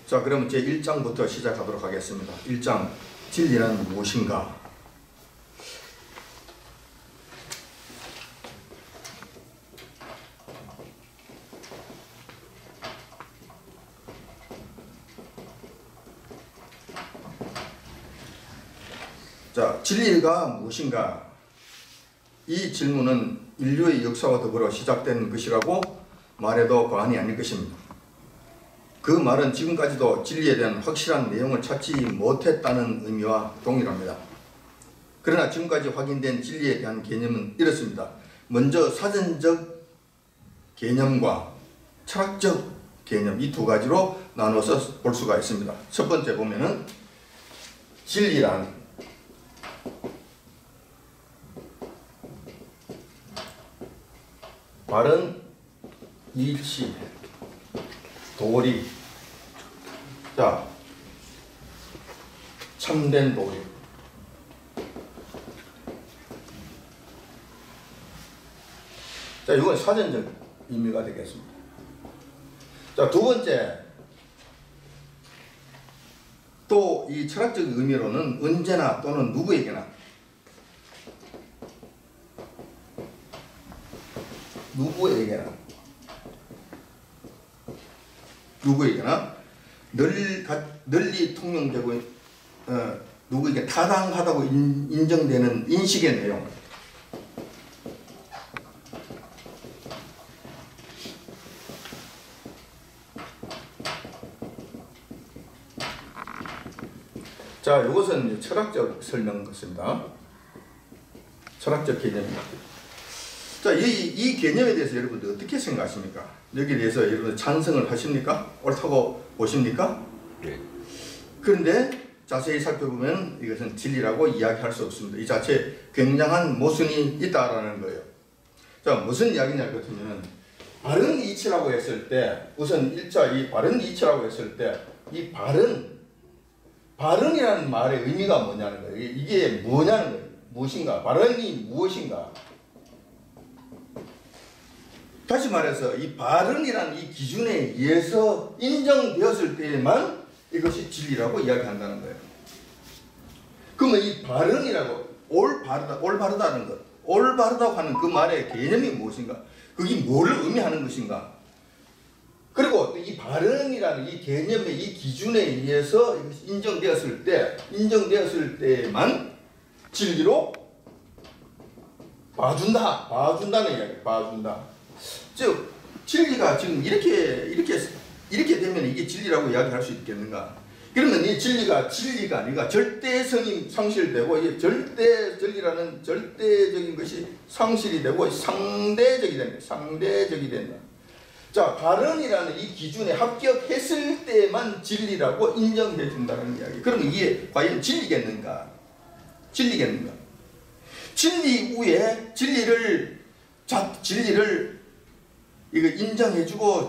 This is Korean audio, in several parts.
자, 그러면 제 1장부터 시작하도록 하겠습니다. 1장, 진리는 무엇인가? 자, 진리가 무엇인가? 이 질문은 인류의 역사와 더불어 시작된 것이라고 말해도 과언이 아닐 것입니다. 그 말은 지금까지도 진리에 대한 확실한 내용을 찾지 못했다는 의미와 동일합니다. 그러나 지금까지 확인된 진리에 대한 개념은 이렇습니다. 먼저 사전적 개념과 철학적 개념, 이 두 가지로 나눠서 볼 수가 있습니다. 첫 번째 보면은 진리란 바른 이치, 도리, 자, 참된 도리. 자, 이건 사전적 의미가 되겠습니다. 자, 두 번째, 또 이 철학적 의미로는 언제나 또는 누구에게나 널리 통용되고 누구에게 타당하다고 인정되는 인식의 내용. 자, 이것은 철학적 설명 같습니다. 철학적 개념입니다. 자, 이 개념에 대해서 여러분들 어떻게 생각하십니까? 여기에 대해서 여러분 찬성을 하십니까? 옳다고 보십니까? 네. 그런데 자세히 살펴보면 이것은 진리라고 이야기할 수 없습니다. 이 자체에 굉장한 모순이 있다라는 거예요. 자, 무슨 이야기냐 같으면 바른 이치라고 했을 때, 우선 1차 이 바른 이치라고 했을 때 이 바른이라는 말의 의미가 뭐냐는 거예요. 이게 뭐냐는 거예요. 무엇인가? 바른이 무엇인가? 다시 말해서 이 바른이라는 이 기준에 의해서 인정되었을 때에만 이것이 진리라고 이야기한다는 거예요. 그러면 이 바른이라고 올바르다는 것, 올바르다고 하는 그 말의 개념이 무엇인가? 그게 뭐를 의미하는 것인가? 그리고 또 이 바른이라는 이 개념의 이 기준에 의해서 인정되었을 때만 진리로 봐준다는 이야기예요. 봐준다. 즉 진리가 지금 이렇게 되면 이게 진리라고 이야기할 수 있겠는가? 그러면 이 진리가 아니라 절대성이 상실되고, 이게 절대적이라는 절대적인 것이 상실이 되고 상대적이 된다. 자, 바른이라는 이 기준에 합격했을 때만 진리라고 인정해 준다는 이야기. 그러면 이게 과연 진리겠는가? 진리 후에 진리를 이거 인정해주고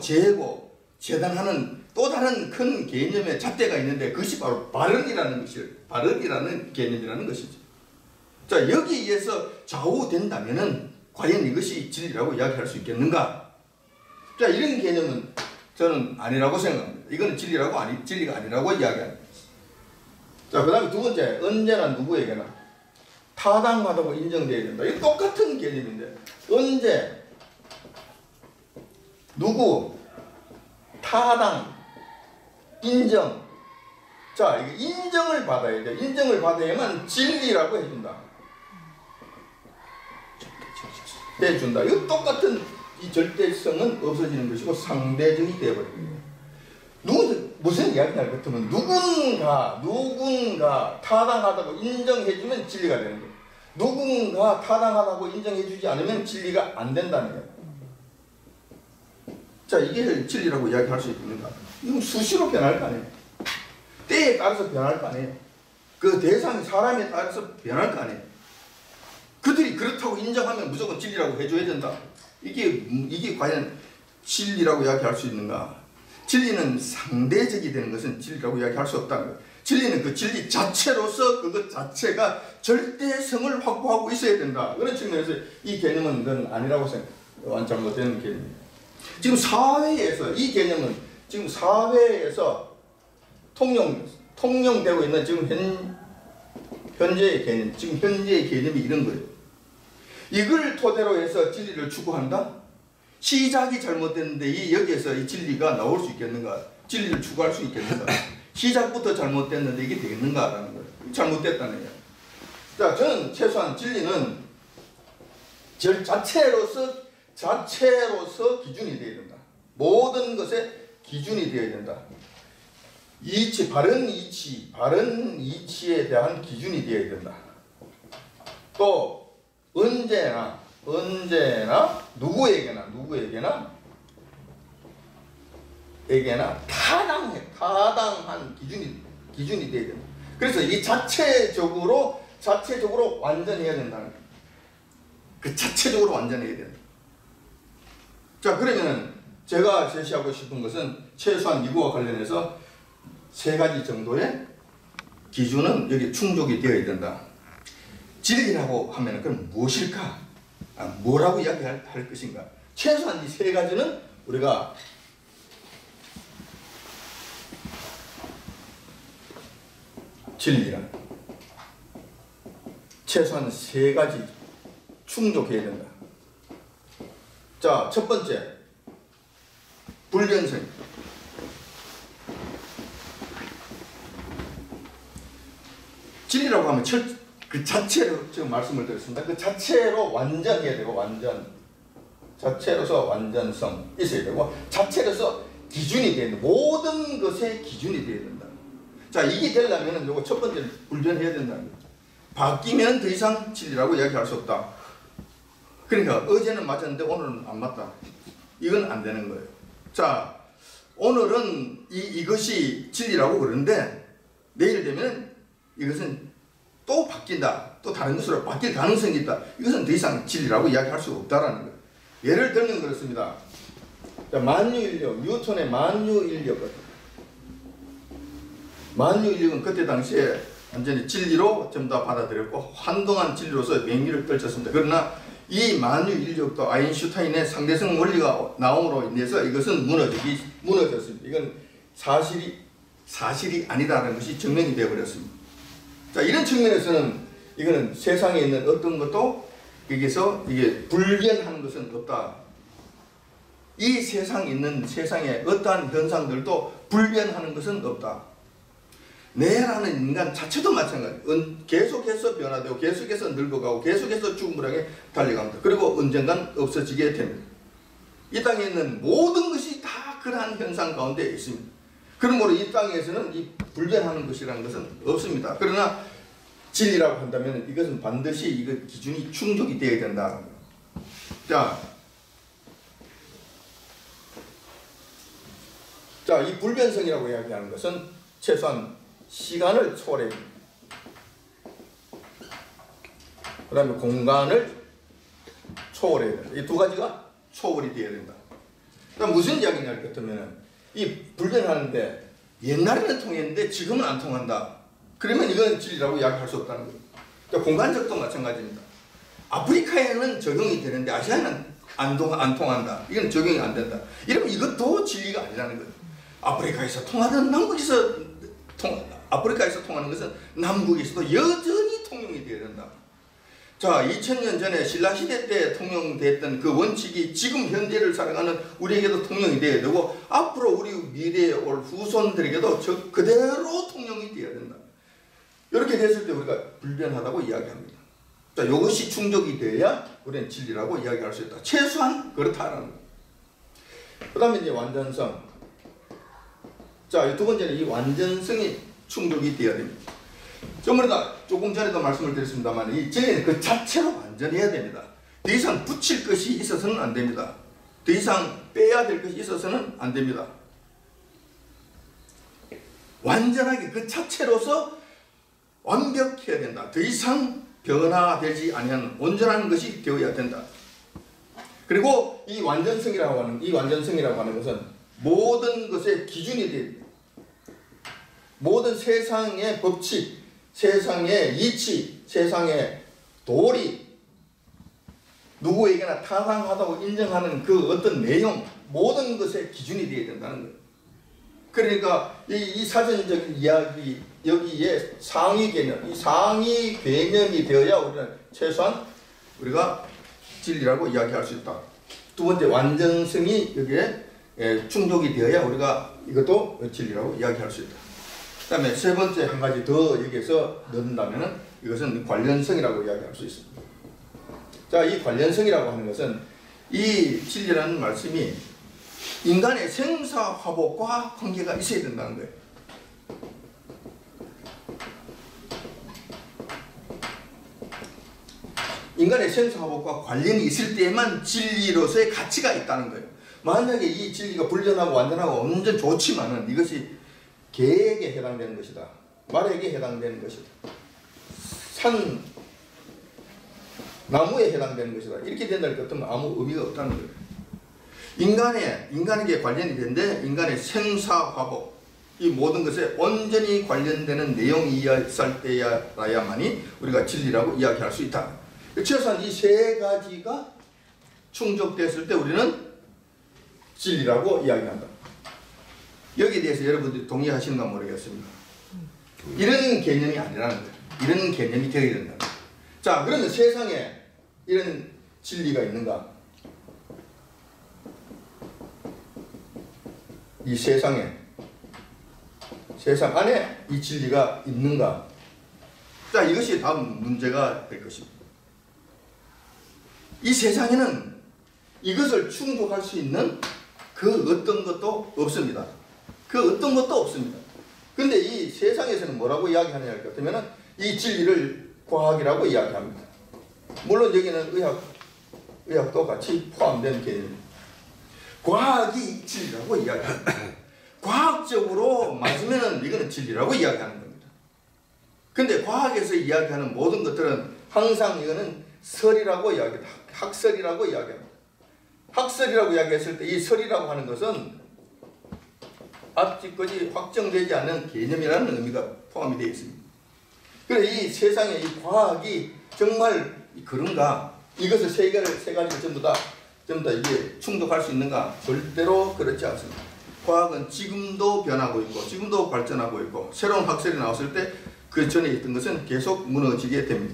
재단하는 또 다른 큰 개념의 잣대가 있는데 그것이 바로 바른이라는 개념이라는 것이죠. 자, 여기에 의해서 좌우된다면은 과연 이것이 진리라고 이야기할 수 있겠는가? 자, 이런 개념은 저는 아니라고 생각합니다. 이거는 진리가 아니라고 이야기합니다. 자, 그 다음에 두 번째, 언제나 누구에게나 타당하다고 인정되어야 된다. 이 똑같은 개념인데, 언제, 누구, 타당, 인정. 자, 이게 인정을 받아야 돼. 인정을 받아야만 진리라고 해준다. 이거 똑같은 이 절대성은 없어지는 것이고 상대적이 되어버립니다. 무슨 이야기냐 같으면 누군가 타당하다고 인정해주면 진리가 되는 거예요. 누군가 타당하다고 인정해주지 않으면 진리가 안 된다는 거예요. 자, 이게 진리라고 이야기할 수 있는가? 이건 수시로 변할 거 아니에요. 때에 따라서 변할 거 아니에요. 그 대상 사람에 따라서 변할 거 아니에요. 그들이 그렇다고 인정하면 무조건 진리라고 해줘야 된다. 이게 과연 진리라고 이야기할 수 있는가? 진리는 상대적이 되는 것은 진리라고 이야기할 수 없다는 거예요. 진리는 그 진리 자체로서 그것 자체가 절대성을 확보하고 있어야 된다. 그런 측면에서 이 개념은 이건 아니라고 생각해요. 잘못된 개념입니다. 지금 사회에서 이 개념은 지금 사회에서 통용되고 있는 현재의 개념이 이런 거예요. 이걸 토대로 해서 진리를 추구한다? 시작이 잘못됐는데 여기에서 이 진리가 나올 수 있겠는가? 진리를 추구할 수 있겠는가? 시작부터 잘못됐는데 이게 되겠는가라는 거예요. 잘못됐다는 거예요. 자, 저는 최소한 진리는 자체로서 기준이 되어야 된다. 모든 것의 기준이 되어야 된다. 바른 이치에 대한 기준이 되어야 된다. 또 언제나 누구에게나 타당한 기준이 되어야 된다. 그래서 이 자체적으로 완전해야 된다는 거예요. 그 자체적으로 완전해야 된다. 자, 그러면 제가 제시하고 싶은 것은 최소한 이거와 관련해서 3가지 정도의 기준은 여기 충족이 되어야 된다. 진리라고 하면 그럼 무엇일까? 뭐라고 이야기할 것인가? 최소한 이 3가지는 우리가 진리란 최소한 3가지 충족해야 된다. 자, 첫 번째 불변성. 진리라고 하면 그 자체로 지금 말씀을 드렸습니다. 그 자체로 완전해야 되고 자체로서 완전성 있어야 되고 자체로서 기준이 되야 된다. 모든 것의 기준이 되어야 된다. 자, 이게 되려면 요거 첫 번째는 불변해야 된다는 거예요. 바뀌면 더 이상 진리라고 이야기할 수 없다. 그러니까 어제는 맞았는데 오늘은 안 맞다. 이건 안 되는 거예요. 자, 오늘은 이것이 진리라고 그러는데 내일 되면 이것은 또 바뀐다. 또 다른 것으로 바뀔 가능성이 있다. 이것은 더 이상 진리라고 이야기할 수 없다라는 거예요. 예를 들면 그렇습니다. 자, 만유인력, 뉴턴의 만유인력. 만유인력은 그때 당시에 완전히 진리로 전부 다 받아들였고 한동안 진리로서 맹위를 떨쳤습니다. 그러나 이 만유인력도 아인슈타인의 상대성 원리가 나옴으로 인해서 이것은 무너졌습니다. 이건 사실이 아니다라는 것이 증명이 되어버렸습니다. 자, 이런 측면에서는 이거는 세상에 있는 어떤 것도 여기서 이게 불변하는 것은 없다. 이 세상에 있는 세상의 어떠한 현상들도 불변하는 것은 없다. 내라는 인간 자체도 마찬가지. 계속해서 변화되고 계속해서 늙어가고 계속해서 죽음을 향해 달려갑니다. 그리고 언젠간 없어지게 됩니다. 이 땅에 있는 모든 것이 다 그러한 현상 가운데 있습니다. 그러므로 이 땅에서는 이 불변하는 것이라는 것은 없습니다. 그러나 진리라고 한다면 이것은 반드시 이거 기준이 충족이 되어야 된다. 자, 이 불변성이라고 이야기하는 것은 최소한 시간을 초월해야 됩니다. 그 다음에 공간을 초월해야 된다. 이 2가지가 초월이 되어야 된다. 그럼 무슨 이야기냐 할 것 같으면 이 불변하는데 옛날에는 통했는데 지금은 안 통한다. 그러면 이건 진리라고 이야기할 수 없다는 거예요. 그러니까 공간적도 마찬가지입니다. 아프리카에는 적용이 되는데 아시아는 안 통한다. 이건 적용이 안 된다. 이러면 이것도 진리가 아니라는 거예요. 아프리카에서 통하던 아프리카에서 통하는 것은 남북에서도 여전히 통용이 되어야 된다. 자, 2000년 전에 신라시대 때 통용됐던 그 원칙이 지금 현재를 살아가는 우리에게도 통용이 되어야 되고 앞으로 우리 미래에 올 후손들에게도 그대로 통용이 되어야 된다. 이렇게 됐을 때 우리가 불변하다고 이야기합니다. 자, 이것이 충족이 돼야 우리는 진리라고 이야기할 수 있다. 최소한 그렇다라는 거예요. 그 다음에 이제 완전성. 자, 2번째는 이 완전성이 충족이 되어야 됩니다. 전부 다 조금 전에도 말씀을 드렸습니다만 이 진리는 그 자체로 완전해야 됩니다. 더 이상 붙일 것이 있어서는 안 됩니다. 더 이상 빼야 될 것이 있어서는 안 됩니다. 완전하게 그 자체로서 완벽해야 된다. 더 이상 변화되지 아니한 온전한 것이 되어야 된다. 그리고 이 완전성이라고 하는 것은 모든 것의 기준이 됩니다. 모든 세상의 법칙, 세상의 이치, 세상의 도리, 누구에게나 타당하다고 인정하는 그 어떤 내용, 모든 것의 기준이 되어야 된다는 거예요. 그러니까 이 사전적인 이야기 여기에 상위 개념, 이 상위 개념이 되어야 우리는 최소한 우리가 진리라고 이야기할 수 있다. 두 번째, 완전성이 여기에 충족이 되어야 우리가 이것도 진리라고 이야기할 수 있다. 그 다음에 세 번째 한 가지 더 여기에서 넣는다면 이것은 관련성이라고 이야기할 수 있습니다. 자, 이 관련성이라고 하는 것은 이 진리라는 말씀이 인간의 생사화복과 관계가 있어야 된다는 거예요. 인간의 생사화복과 관련이 있을 때에만 진리로서의 가치가 있다는 거예요. 만약에 이 진리가 불전하고 완전하고 완전 좋지만은 이것이 개에게 해당되는 것이다. 말에게 해당되는 것이다. 산, 나무에 해당되는 것이다. 이렇게 된다는 것 같으면 아무 의미가 없다는 거예요. 인간에게 관련이 되는데 인간의 생사화복, 이 모든 것에 온전히 관련되는 내용이 있을 때야만이 우리가 진리라고 이야기할 수 있다. 최소한 이 세 가지가 충족됐을 때 우리는 진리라고 이야기한다. 여기에 대해서 여러분들이 동의하시는가 모르겠습니다. 이런 개념이 아니라는 거예요. 이런 개념이 되어야 된다. 자, 그러면 세상에 이런 진리가 있는가? 이 세상 안에 이 진리가 있는가? 자, 이것이 다음 문제가 될 것입니다. 이 세상에는 이것을 충족할 수 있는 그 어떤 것도 없습니다. 그 어떤 것도 없습니다. 근데 이 세상에서는 뭐라고 이야기하느냐 할 것 같으면 이 진리를 과학이라고 이야기합니다. 물론 여기는 의학도 같이 포함된 개념입니다. 과학이 진리라고 이야기합니다. 과학적으로 맞으면 이거는 진리라고 이야기하는 겁니다. 근데 과학에서 이야기하는 모든 것들은 항상 이거는 설이라고 이야기합니다. 학설이라고 이야기합니다. 학설이라고 이야기했을 때 이 설이라고 하는 것은 아직까지 확정되지 않은 개념이라는 의미가 포함이 되어 있습니다. 그래서 이 세상에 이 과학이 정말 그런가? 이것을 세 가지를 전부 다 이게 충족할 수 있는가? 절대로 그렇지 않습니다. 과학은 지금도 변하고 있고 지금도 발전하고 있고 새로운 학설이 나왔을 때 그 전에 있던 것은 계속 무너지게 됩니다.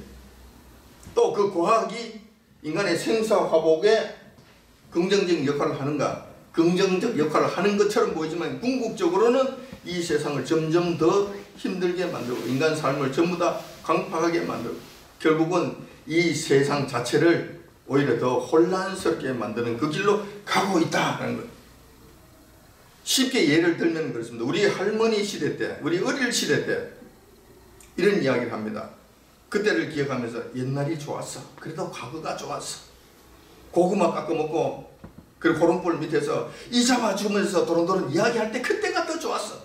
또 그 과학이 인간의 생사화복에 긍정적인 역할을 하는가? 긍정적 역할을 하는 것처럼 보이지만 궁극적으로는 이 세상을 점점 더 힘들게 만들고 인간 삶을 전부 다 강팍하게 만들고 결국은 이 세상 자체를 오히려 더 혼란스럽게 만드는 그 길로 가고 있다는 것. 쉽게 예를 들면 그렇습니다. 우리 할머니 시대 때, 우리 어릴 시대 때 이런 이야기를 합니다. 그때를 기억하면서 옛날이 좋았어. 그래도 과거가 좋았어. 고구마 깎아 먹고 그리고 호롱불 밑에서 이 잡아주면서 도롱도롱 이야기할 때 그때가 더 좋았어.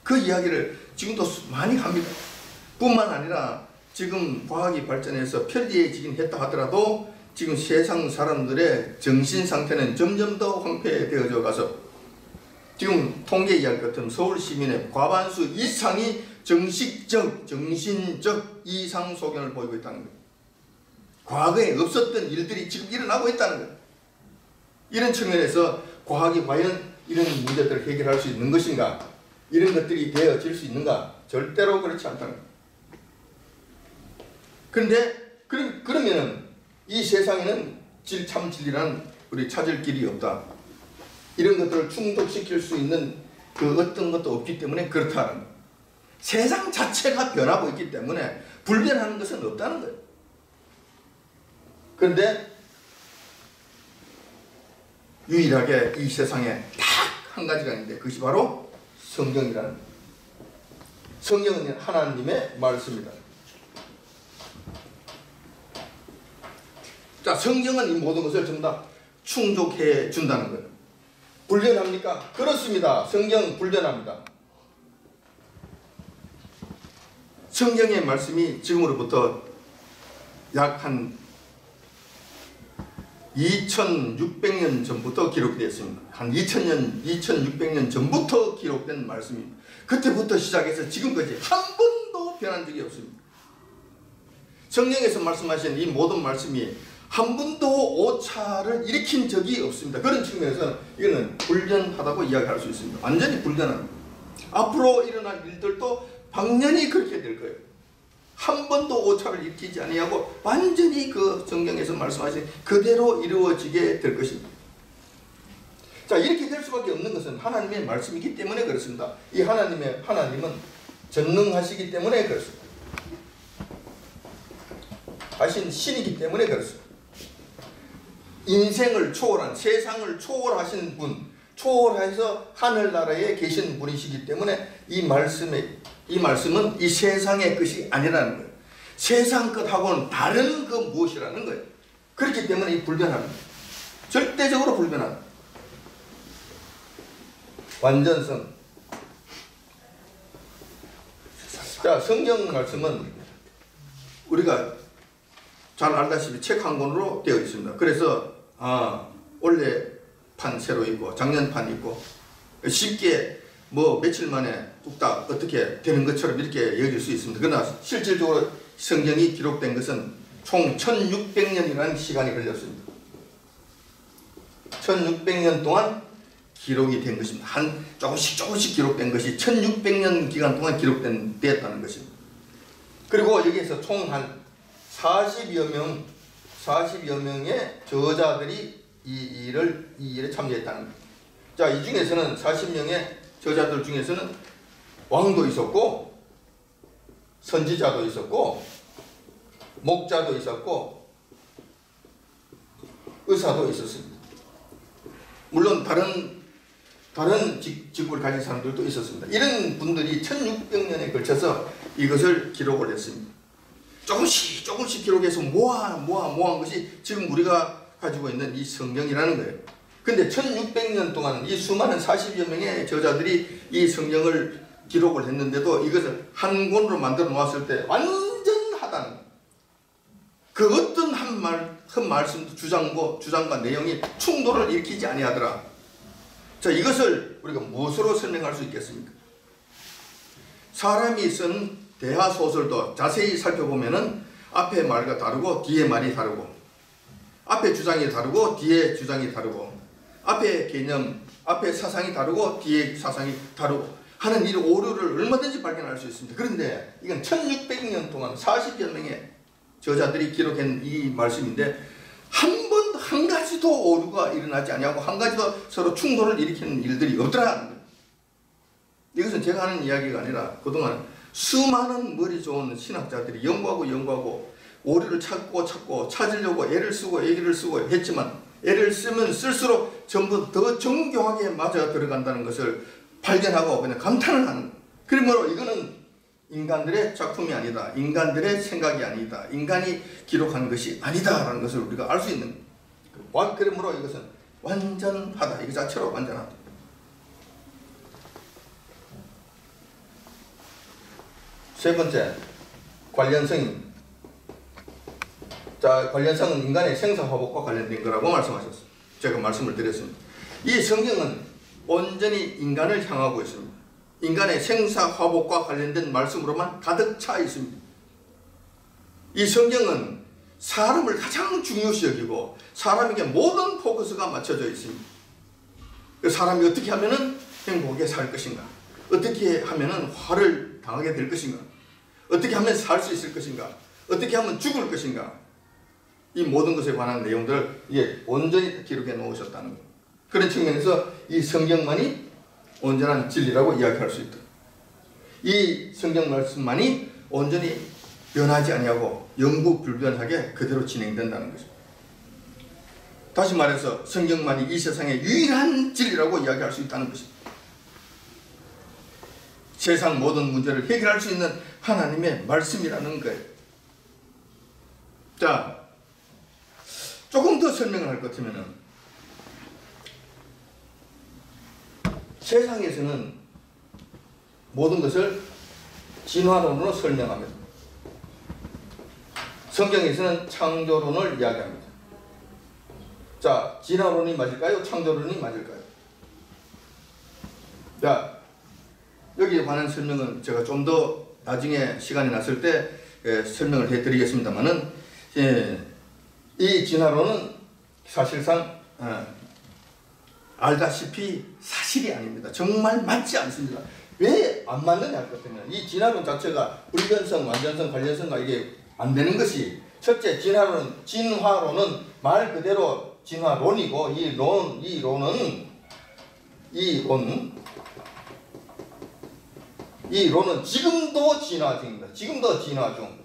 그 이야기를 지금도 많이 합니다. 뿐만 아니라 지금 과학이 발전해서 편리해지긴 했다 하더라도 지금 세상 사람들의 정신 상태는 점점 더 황폐되어져 가서 지금 통계 이야기 같은 서울 시민의 과반수 이상이 정신적 이상 소견을 보이고 있다는 거예요. 과거에 없었던 일들이 지금 일어나고 있다는 거예요. 이런 측면에서 과학이 과연 이런 문제들을 해결할 수 있는 것인가? 이런 것들이 되어질 수 있는가? 절대로 그렇지 않다는 거예요. 그런데 그러면은 이 세상에는 참 진리란 우리 찾을 길이 없다. 이런 것들을 충족시킬 수 있는 그 어떤 것도 없기 때문에 그렇다는 거예요. 세상 자체가 변하고 있기 때문에 불변하는 것은 없다는 거예요. 그런데 유일하게 이 세상에 딱 한 가지가 있는데 그것이 바로 성경이라는 거예요. 성경은 하나님의 말씀이다. 자, 성경은 이 모든 것을 전부 다 충족해 준다는 거예요. 불변합니까? 그렇습니다. 성경 불변합니다. 성경의 말씀이 지금으로부터 약 한 2600년 전부터 기록되었습니다. 한 2600년 전부터 기록된 말씀입니다. 그때부터 시작해서 지금까지 한 번도 변한 적이 없습니다. 성경에서 말씀하신 이 모든 말씀이 한 번도 오차를 일으킨 적이 없습니다. 그런 측면에서 이거는 불변하다고 이야기할 수 있습니다. 완전히 불변합니다. 앞으로 일어날 일들도 당연히 그렇게 될 거예요. 한 번도 오차를 일으키지 아니하고 완전히 그 성경에서 말씀하신 그대로 이루어지게 될 것입니다. 자, 이렇게 될 수밖에 없는 것은 하나님의 말씀이기 때문에 그렇습니다. 이 하나님은 전능하시기 때문에 그렇습니다. 하신 신이기 때문에 그렇습니다. 인생을 초월한, 세상을 초월하신 분, 초월해서 하늘나라에 계신 분이시기 때문에 이 말씀은 이 세상의 것이 아니라는 거예요. 세상 것하고는 다른 그 무엇이라는 거예요. 그렇기 때문에 이 불변합니다. 절대적으로 불변합니다. 완전성. 자, 성경 말씀은 우리가 잘 알다시피 책 한 권으로 되어 있습니다. 그래서 올해 판 새로 있고 작년 판 있고 쉽게 뭐 며칠 만에 뚝딱 어떻게 되는 것처럼 이렇게 여길 수 있습니다. 그러나 실질적으로 성경이 기록된 것은 총 1600년이라는 시간이 걸렸습니다. 1600년 동안 기록이 된 것입니다. 조금씩 기록된 것이 1600년 기간 동안 되었다는 것입니다. 그리고 여기에서 총 한 40여 명의 저자들이 이 일에 참여했다는 겁니다. 자, 이 중에서는 40명의 저자들 중에서는 왕도 있었고, 선지자도 있었고, 목자도 있었고, 의사도 있었습니다. 물론 다른 직업을 가진 사람들도 있었습니다. 이런 분들이 1600년에 걸쳐서 이것을 기록을 했습니다. 조금씩 기록해서 모한 것이 지금 우리가 가지고 있는 이 성경이라는 거예요. 근데 1600년 동안 이 수많은 40여 명의 저자들이 이 성경을 기록을 했는데도 이것을 한 권으로 만들어 놓았을 때 완전하다는 거예요. 그 어떤 한 말씀도 주장과 내용이 충돌을 일으키지 아니하더라. 자, 이것을 우리가 무엇으로 설명할 수 있겠습니까? 사람이 쓴 대하소설도 자세히 살펴보면은 앞에 말과 다르고 뒤에 말이 다르고, 앞에 주장이 다르고 뒤에 주장이 다르고, 앞에 개념, 앞에 사상이 다르고 뒤에 사상이 다르고 하는 이 오류를 얼마든지 발견할 수 있습니다. 그런데 이건 1600년 동안 40여 명의 저자들이 기록한 이 말씀인데 한 가지도 오류가 일어나지 아니하고 한 가지도 서로 충돌을 일으키는 일들이 없더라는 거예요. 이것은 제가 하는 이야기가 아니라 그동안 수많은 머리 좋은 신학자들이 연구하고 오류를 찾고 찾으려고 애를 쓰고 얘기를 쓰고 했지만 애를 쓰면 쓸수록 전부 더 정교하게 맞아 들어간다는 것을 발견하고 그냥 감탄을 하는 거예요. 그러므로 이거는 인간들의 작품이 아니다. 인간들의 생각이 아니다. 인간이 기록한 것이 아니다라는 것을 우리가 알 수 있는 거예요. 그러므로 이것은 완전하다. 이거 자체로 완전하다. 세 번째, 관련성입니다. 자, 관련성은 인간의 생사화복과 관련된 거라고 말씀하셨어요. 제가 말씀을 드렸습니다. 이 성경은 온전히 인간을 향하고 있습니다. 인간의 생사화복과 관련된 말씀으로만 가득 차 있습니다. 이 성경은 사람을 가장 중요시 여기고 사람에게 모든 포커스가 맞춰져 있습니다. 사람이 어떻게 하면은 행복하게 살 것인가, 어떻게 하면은 화를 당하게 될 것인가, 어떻게 하면 살 수 있을 것인가, 어떻게 하면 죽을 것인가, 이 모든 것에 관한 내용들을 온전히 기록해 놓으셨다는 것. 그런 측면에서 이 성경만이 온전한 진리라고 이야기할 수 있다. 이 성경 말씀만이 온전히 변하지 아니하고 영구불변하게 그대로 진행된다는 것입니다. 다시 말해서 성경만이 이 세상의 유일한 진리라고 이야기할 수 있다는 것입니다. 세상 모든 문제를 해결할 수 있는 하나님의 말씀이라는 거예요. 자, 조금 더 설명을 할 것 같으면은 세상에서는 모든 것을 진화론으로 설명합니다. 성경에서는 창조론을 이야기합니다. 자, 진화론이 맞을까요? 창조론이 맞을까요? 자, 여기에 관한 설명은 제가 좀 더 나중에 시간이 났을 때 설명을 해드리겠습니다만은, 이 진화론은 사실상 알다시피 사실이 아닙니다. 정말 맞지 않습니다. 왜 안 맞느냐 그러면 이 진화론 자체가 불변성, 완전성, 관련성과 이게 안 되는 것이 첫째 진화론은 말 그대로 진화론이고 이 론은 지금도 진화 중입니다. 지금도 진화 중.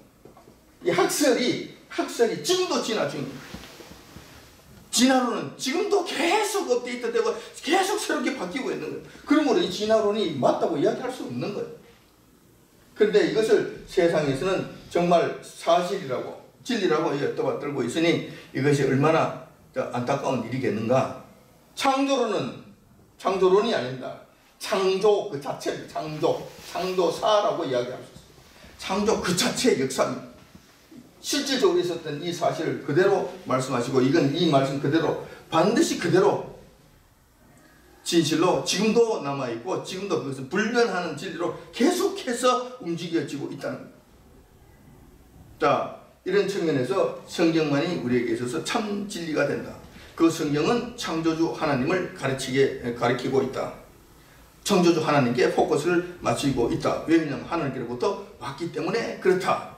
이 학설이 지금도 진화 중입니다. 진화론은 지금도 계속 업데이트되고 계속 새롭게 바뀌고 있는 거예요. 그러므로 이 진화론이 맞다고 이야기할 수 없는 거예요. 그런데 이것을 세상에서는 정말 사실이라고 진리라고 떠받들고 있으니 이것이 얼마나 안타까운 일이겠는가. 창조론이 아닙니다. 창조 그 자체, 창조사라고 이야기할 수 있어요. 창조 그 자체의 역사입니다. 실질적으로 있었던 이 사실을 그대로 말씀하시고 이 말씀 그대로 반드시 그대로 진실로 지금도 남아있고 지금도 그것은 불변하는 진리로 계속해서 움직여지고 있다는 겁니다. 자, 이런 측면에서 성경만이 우리에게 있어서 참 진리가 된다. 그 성경은 창조주 하나님을 가리키고 있다. 창조주 하나님께 포커스를 맞추고 있다. 왜냐하면 하나님께로부터 왔기 때문에 그렇다.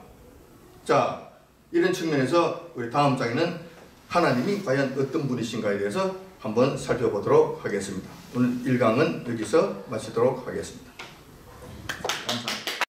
자, 이런 측면에서 우리 다음 장에는 하나님이 과연 어떤 분이신가에 대해서 한번 살펴보도록 하겠습니다. 오늘 1강은 여기서 마치도록 하겠습니다.